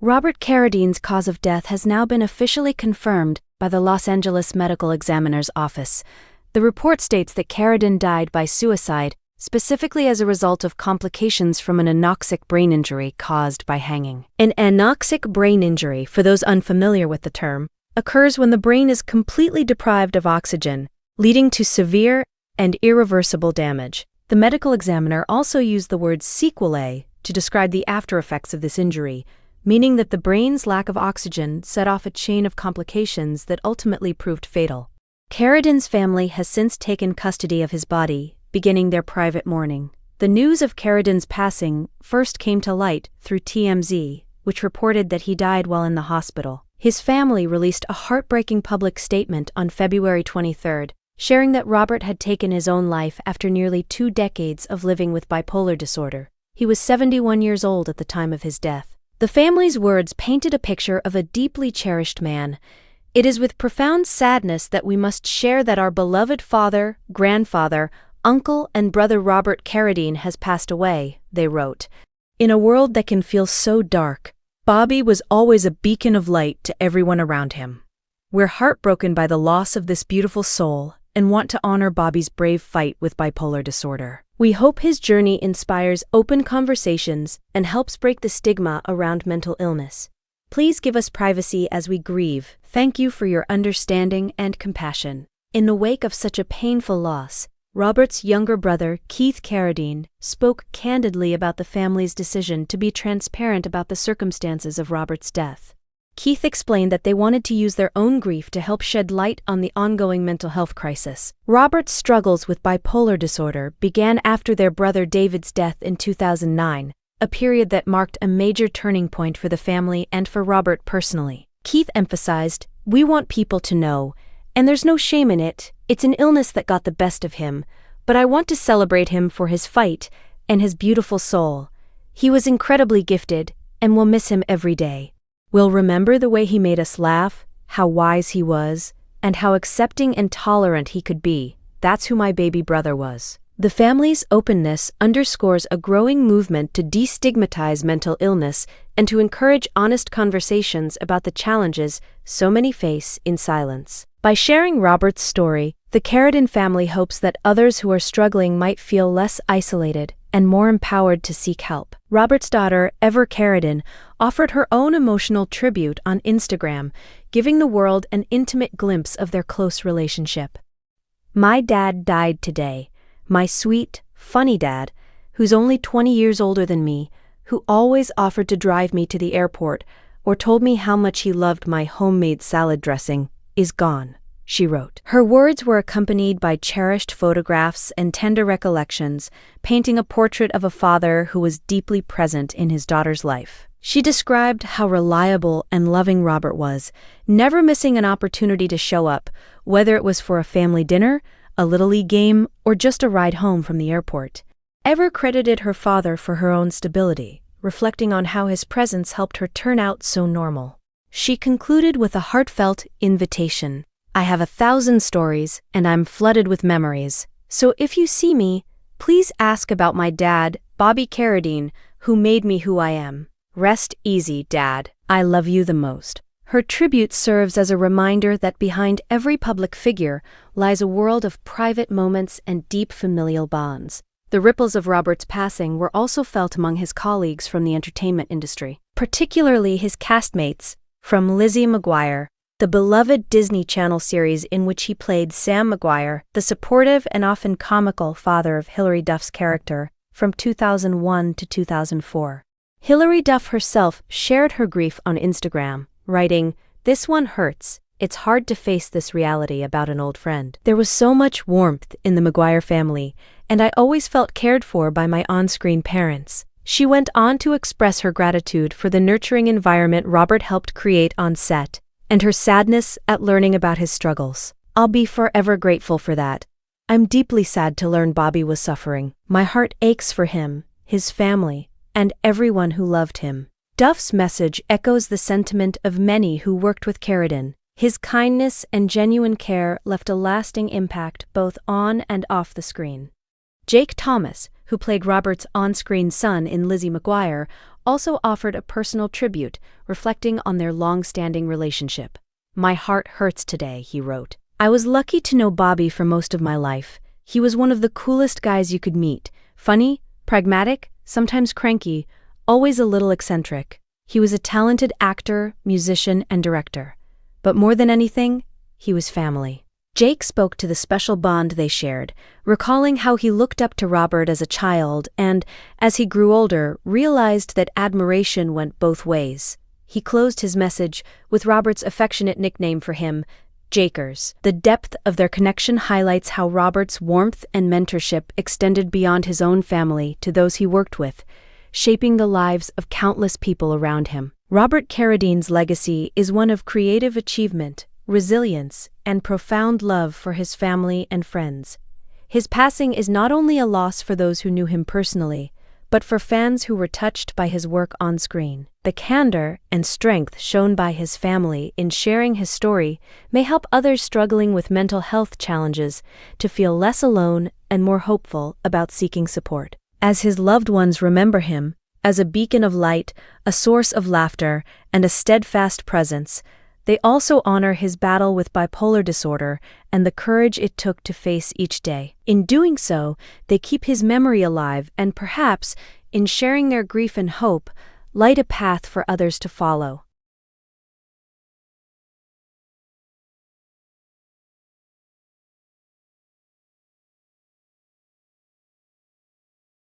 Robert Carradine's cause of death has now been officially confirmed by the Los Angeles Medical Examiner's Office. The report states that Carradine died by suicide, specifically as a result of complications from an anoxic brain injury caused by hanging. An anoxic brain injury, for those unfamiliar with the term, occurs when the brain is completely deprived of oxygen, leading to severe and irreversible damage. The medical examiner also used the word sequelae to describe the after-effects of this injury, meaning that the brain's lack of oxygen set off a chain of complications that ultimately proved fatal. Carradine's family has since taken custody of his body, beginning their private mourning. The news of Carradine's passing first came to light through TMZ, which reported that he died while in the hospital. His family released a heartbreaking public statement on February 23rd, sharing that Robert had taken his own life after nearly 2 decades of living with bipolar disorder. He was 71 years old at the time of his death. The family's words painted a picture of a deeply cherished man. "It is with profound sadness that we must share that our beloved father, grandfather, uncle, and brother Robert Carradine has passed away," they wrote. "In a world that can feel so dark, Bobby was always a beacon of light to everyone around him. We're heartbroken by the loss of this beautiful soul and want to honor Bobby's brave fight with bipolar disorder. We hope his journey inspires open conversations and helps break the stigma around mental illness. Please give us privacy as we grieve. Thank you for your understanding and compassion." In the wake of such a painful loss, Robert's younger brother, Keith Carradine, spoke candidly about the family's decision to be transparent about the circumstances of Robert's death. Keith explained that they wanted to use their own grief to help shed light on the ongoing mental health crisis. Robert's struggles with bipolar disorder began after their brother David's death in 2009, a period that marked a major turning point for the family and for Robert personally. Keith emphasized, "We want people to know, and there's no shame in it, it's an illness that got the best of him, but I want to celebrate him for his fight and his beautiful soul. He was incredibly gifted, and we'll miss him every day. We'll remember the way he made us laugh, how wise he was, and how accepting and tolerant he could be. That's who my baby brother was." The family's openness underscores a growing movement to destigmatize mental illness and to encourage honest conversations about the challenges so many face in silence. By sharing Robert's story, the Carradine family hopes that others who are struggling might feel less isolated and more empowered to seek help. Robert's daughter, Ever Carradine, offered her own emotional tribute on Instagram, giving the world an intimate glimpse of their close relationship. "My dad died today. My sweet, funny dad, who's only 20 years older than me, who always offered to drive me to the airport or told me how much he loved my homemade salad dressing, is gone," she wrote. Her words were accompanied by cherished photographs and tender recollections, painting a portrait of a father who was deeply present in his daughter's life. She described how reliable and loving Robert was, never missing an opportunity to show up, whether it was for a family dinner, a Little League game, or just a ride home from the airport. Ever credited her father for her own stability, reflecting on how his presence helped her turn out so normal. She concluded with a heartfelt invitation. "I have 1,000 stories, and I'm flooded with memories. So if you see me, please ask about my dad, Bobby Carradine, who made me who I am. Rest easy, Dad. I love you the most." Her tribute serves as a reminder that behind every public figure lies a world of private moments and deep familial bonds. The ripples of Robert's passing were also felt among his colleagues from the entertainment industry, particularly his castmates, from Lizzie McGuire, the beloved Disney Channel series in which he played Sam McGuire, the supportive and often comical father of Hilary Duff's character, from 2001 to 2004. Hilary Duff herself shared her grief on Instagram, writing, "This one hurts. It's hard to face this reality about an old friend. There was so much warmth in the McGuire family, and I always felt cared for by my on-screen parents." She went on to express her gratitude for the nurturing environment Robert helped create on set, and her sadness at learning about his struggles. "I'll be forever grateful for that. I'm deeply sad to learn Bobby was suffering. My heart aches for him, his family, and everyone who loved him." Duff's message echoes the sentiment of many who worked with Carradine. His kindness and genuine care left a lasting impact both on and off the screen. Jake Thomas, who played Robert's on-screen son in Lizzie McGuire, also offered a personal tribute, reflecting on their long-standing relationship. "My heart hurts today," he wrote. "I was lucky to know Bobby for most of my life. He was one of the coolest guys you could meet. Funny, pragmatic, sometimes cranky, always a little eccentric. He was a talented actor, musician, and director. But more than anything, he was family." Jake spoke to the special bond they shared, recalling how he looked up to Robert as a child and, as he grew older, realized that admiration went both ways. He closed his message with Robert's affectionate nickname for him, Jakers. The depth of their connection highlights how Robert's warmth and mentorship extended beyond his own family to those he worked with, shaping the lives of countless people around him. Robert Carradine's legacy is one of creative achievement, resilience, and profound love for his family and friends. His passing is not only a loss for those who knew him personally, but for fans who were touched by his work on screen. The candor and strength shown by his family in sharing his story may help others struggling with mental health challenges to feel less alone and more hopeful about seeking support. As his loved ones remember him, as a beacon of light, a source of laughter, and a steadfast presence, they also honor his battle with bipolar disorder and the courage it took to face each day. In doing so, they keep his memory alive and perhaps, in sharing their grief and hope, light a path for others to follow.